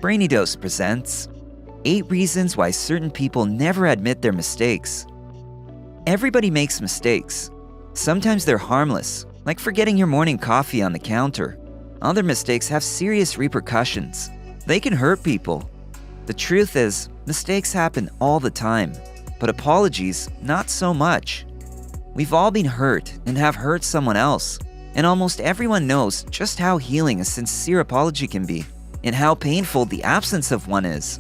Brainy Dose presents 8 Reasons Why Certain People Never Admit Their Mistakes. Everybody makes mistakes. Sometimes they're harmless, like forgetting your morning coffee on the counter. Other mistakes have serious repercussions. They can hurt people. The truth is, mistakes happen all the time, but apologies, not so much. We've all been hurt and have hurt someone else, and almost everyone knows just how healing a sincere apology can be, and how painful the absence of one is.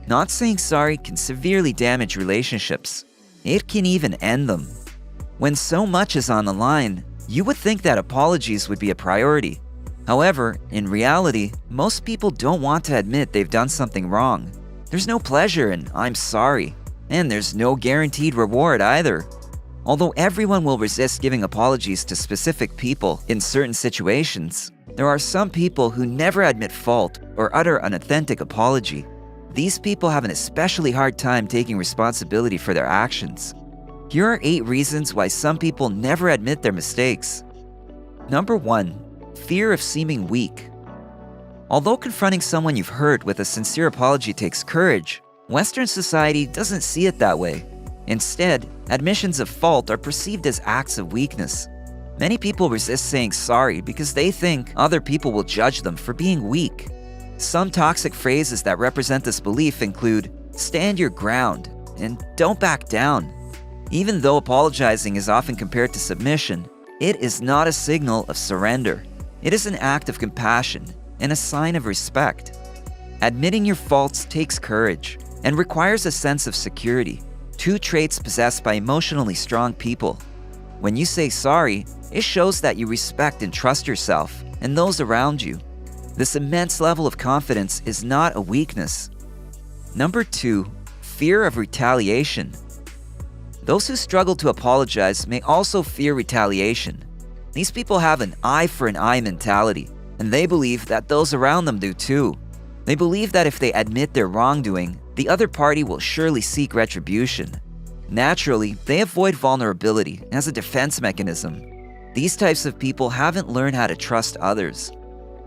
Not saying sorry can severely damage relationships. It can even end them. When so much is on the line, you would think that apologies would be a priority. However, in reality, most people don't want to admit they've done something wrong. There's no pleasure in "I'm sorry," and there's no guaranteed reward either. Although everyone will resist giving apologies to specific people in certain situations, there are some people who never admit fault or utter an authentic apology. These people have an especially hard time taking responsibility for their actions. Here are 8 reasons why some people never admit their mistakes. Number 1. Fear of seeming weak. Although confronting someone you've hurt with a sincere apology takes courage, Western society doesn't see it that way. Instead, admissions of fault are perceived as acts of weakness. Many people resist saying sorry because they think other people will judge them for being weak. Some toxic phrases that represent this belief include "stand your ground" and "don't back down." Even though apologizing is often compared to submission, it is not a signal of surrender. It is an act of compassion and a sign of respect. Admitting your faults takes courage and requires a sense of security, 2 traits possessed by emotionally strong people. When you say sorry, it shows that you respect and trust yourself and those around you. This immense level of confidence is not a weakness. Number 2. Fear of retaliation. Those who struggle to apologize may also fear retaliation. These people have an eye for an eye mentality, and they believe that those around them do too. They believe that if they admit their wrongdoing, the other party will surely seek retribution. Naturally, they avoid vulnerability as a defense mechanism. These types of people haven't learned how to trust others.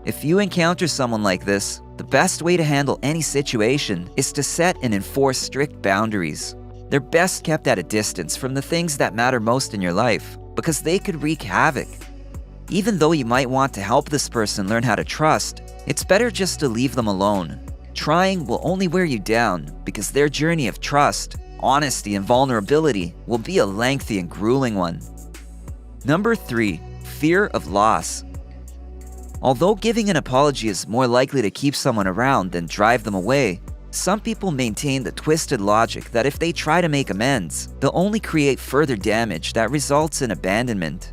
If you encounter someone like this, the best way to handle any situation is to set and enforce strict boundaries. They're best kept at a distance from the things that matter most in your life, because they could wreak havoc. Even though you might want to help this person learn how to trust, it's better just to leave them alone. Trying will only wear you down because their journey of trust, honesty, and vulnerability will be a lengthy and grueling one. Number 3. Fear of loss. Although giving an apology is more likely to keep someone around than drive them away, some people maintain the twisted logic that if they try to make amends, they'll only create further damage that results in abandonment.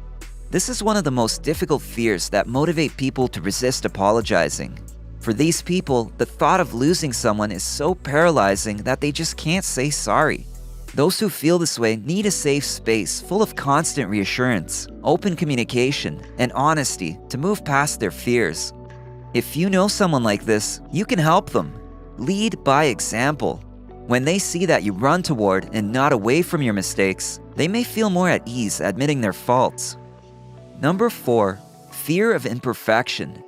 This is one of the most difficult fears that motivate people to resist apologizing. For these people, the thought of losing someone is so paralyzing that they just can't say sorry. Those who feel this way need a safe space full of constant reassurance, open communication, and honesty to move past their fears. If you know someone like this, you can help them. Lead by example. When they see that you run toward and not away from your mistakes, they may feel more at ease admitting their faults. Number 4. Fear of imperfection.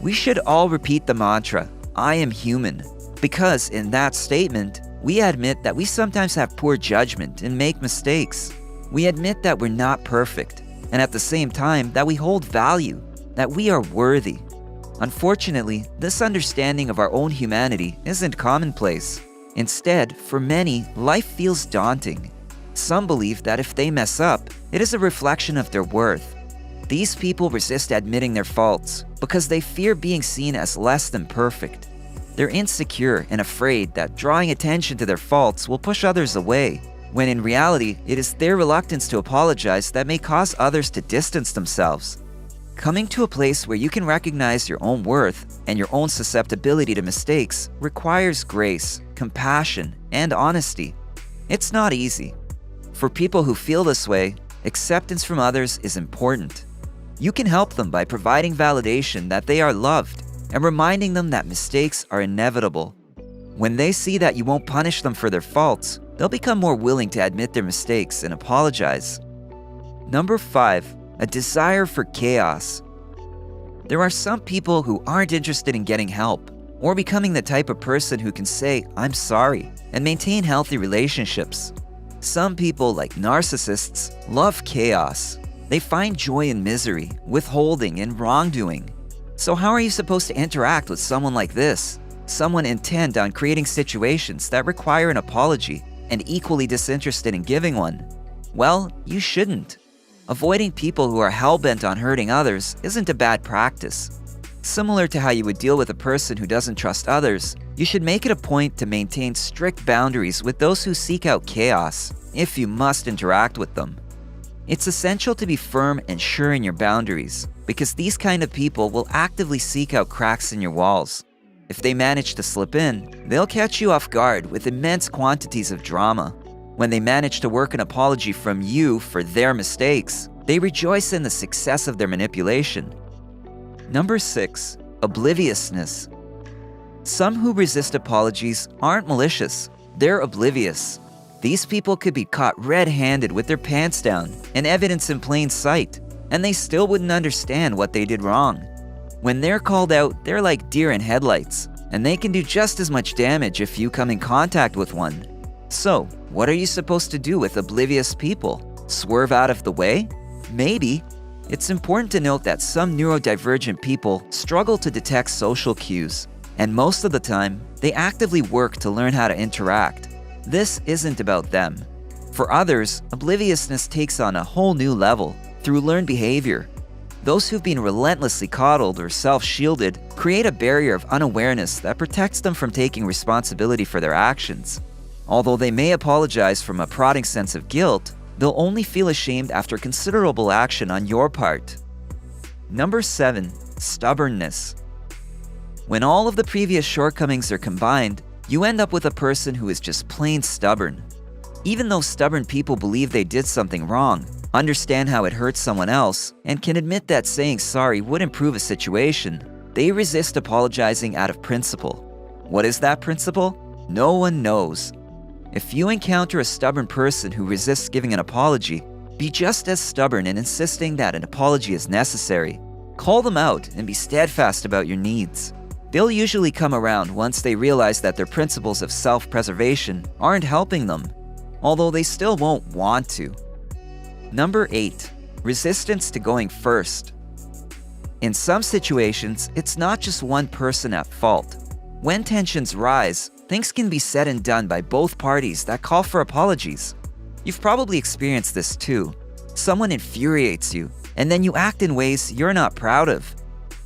We should all repeat the mantra, "I am human," because in that statement, we admit that we sometimes have poor judgment and make mistakes. We admit that we're not perfect, and at the same time that we hold value, that we are worthy. Unfortunately, this understanding of our own humanity isn't commonplace. Instead, for many, life feels daunting. Some believe that if they mess up, it is a reflection of their worth. These people resist admitting their faults because they fear being seen as less than perfect. They're insecure and afraid that drawing attention to their faults will push others away, when in reality, it is their reluctance to apologize that may cause others to distance themselves. Coming to a place where you can recognize your own worth and your own susceptibility to mistakes requires grace, compassion, and honesty. It's not easy. For people who feel this way, acceptance from others is important. You can help them by providing validation that they are loved and reminding them that mistakes are inevitable. When they see that you won't punish them for their faults, they'll become more willing to admit their mistakes and apologize. Number 5. A desire for chaos. There are some people who aren't interested in getting help. or becoming the type of person who can say, "I'm sorry," and maintain healthy relationships. Some people, like narcissists, love chaos. They find joy in misery, withholding, and wrongdoing. So how are you supposed to interact with someone like this? Someone intent on creating situations that require an apology and equally disinterested in giving one? Well, you shouldn't. Avoiding people who are hell-bent on hurting others isn't a bad practice. Similar to how you would deal with a person who doesn't trust others, you should make it a point to maintain strict boundaries with those who seek out chaos, if you must interact with them. It's essential to be firm and sure in your boundaries, because these kind of people will actively seek out cracks in your walls. If they manage to slip in, they'll catch you off guard with immense quantities of drama. When they manage to work an apology from you for their mistakes, they rejoice in the success of their manipulation. Number 6, obliviousness. Some who resist apologies aren't malicious, they're oblivious. These people could be caught red-handed with their pants down and evidence in plain sight, and they still wouldn't understand what they did wrong. When they're called out, they're like deer in headlights, and they can do just as much damage if you come in contact with one. So, what are you supposed to do with oblivious people? Swerve out of the way? Maybe. It's important to note that some neurodivergent people struggle to detect social cues, and most of the time, they actively work to learn how to interact. This isn't about them. For others, obliviousness takes on a whole new level through learned behavior. Those who've been relentlessly coddled or self-shielded create a barrier of unawareness that protects them from taking responsibility for their actions. Although they may apologize from a prodding sense of guilt, they'll only feel ashamed after considerable action on your part. Number 7, stubbornness. When all of the previous shortcomings are combined, you end up with a person who is just plain stubborn. Even though stubborn people believe they did something wrong, understand how it hurts someone else, and can admit that saying sorry would improve a situation, they resist apologizing out of principle. What is that principle? No one knows. If you encounter a stubborn person who resists giving an apology, be just as stubborn in insisting that an apology is necessary. Call them out and be steadfast about your needs. They'll usually come around once they realize that their principles of self-preservation aren't helping them, although they still won't want to. Number 8, resistance to going first. In some situations, it's not just one person at fault. When tensions rise, things can be said and done by both parties that call for apologies. You've probably experienced this too. Someone infuriates you, and then you act in ways you're not proud of.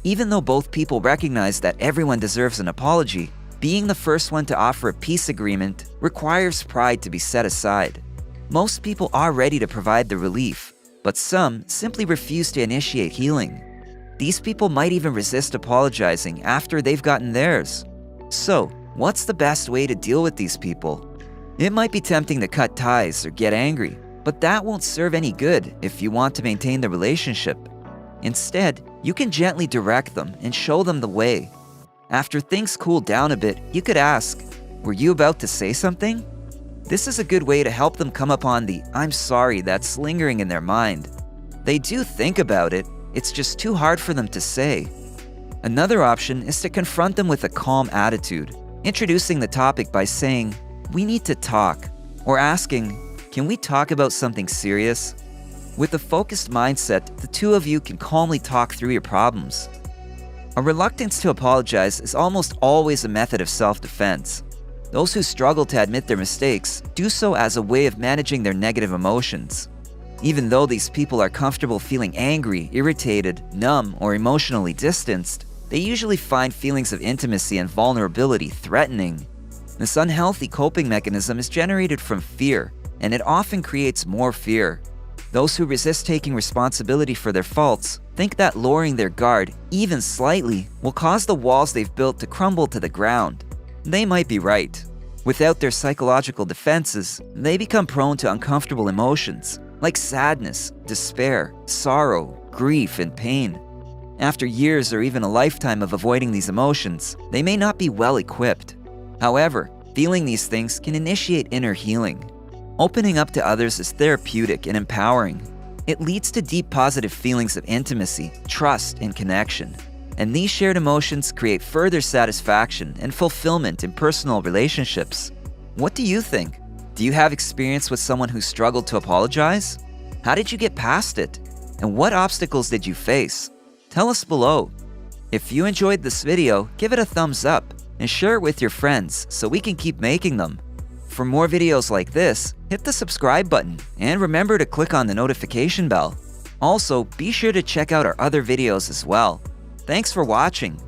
Even though both people recognize that everyone deserves an apology, being the first one to offer a peace agreement requires pride to be set aside. Most people are ready to provide the relief, but some simply refuse to initiate healing. These people might even resist apologizing after they've gotten theirs. So, what's the best way to deal with these people? It might be tempting to cut ties or get angry, but that won't serve any good if you want to maintain the relationship. Instead, you can gently direct them and show them the way. After things cool down a bit, you could ask, "Were you about to say something?" This is a good way to help them come upon the "I'm sorry" that's lingering in their mind. They do think about it, it's just too hard for them to say. Another option is to confront them with a calm attitude, introducing the topic by saying, "We need to talk," or asking, "Can we talk about something serious?" With a focused mindset, the two of you can calmly talk through your problems. A reluctance to apologize is almost always a method of self-defense. Those who struggle to admit their mistakes do so as a way of managing their negative emotions. Even though these people are comfortable feeling angry, irritated, numb, or emotionally distanced, they usually find feelings of intimacy and vulnerability threatening. This unhealthy coping mechanism is generated from fear, and it often creates more fear. Those who resist taking responsibility for their faults think that lowering their guard, even slightly, will cause the walls they've built to crumble to the ground. They might be right. Without their psychological defenses, they become prone to uncomfortable emotions, like sadness, despair, sorrow, grief, and pain. After years or even a lifetime of avoiding these emotions, they may not be well equipped. However, feeling these things can initiate inner healing. Opening up to others is therapeutic and empowering. It leads to deep positive feelings of intimacy, trust, and connection. And these shared emotions create further satisfaction and fulfillment in personal relationships. What do you think? Do you have experience with someone who struggled to apologize? How did you get past it? And what obstacles did you face? Tell us below. If you enjoyed this video, give it a thumbs up and share it with your friends so we can keep making them. For more videos like this, hit the subscribe button and remember to click on the notification bell. Also, be sure to check out our other videos as well. Thanks for watching.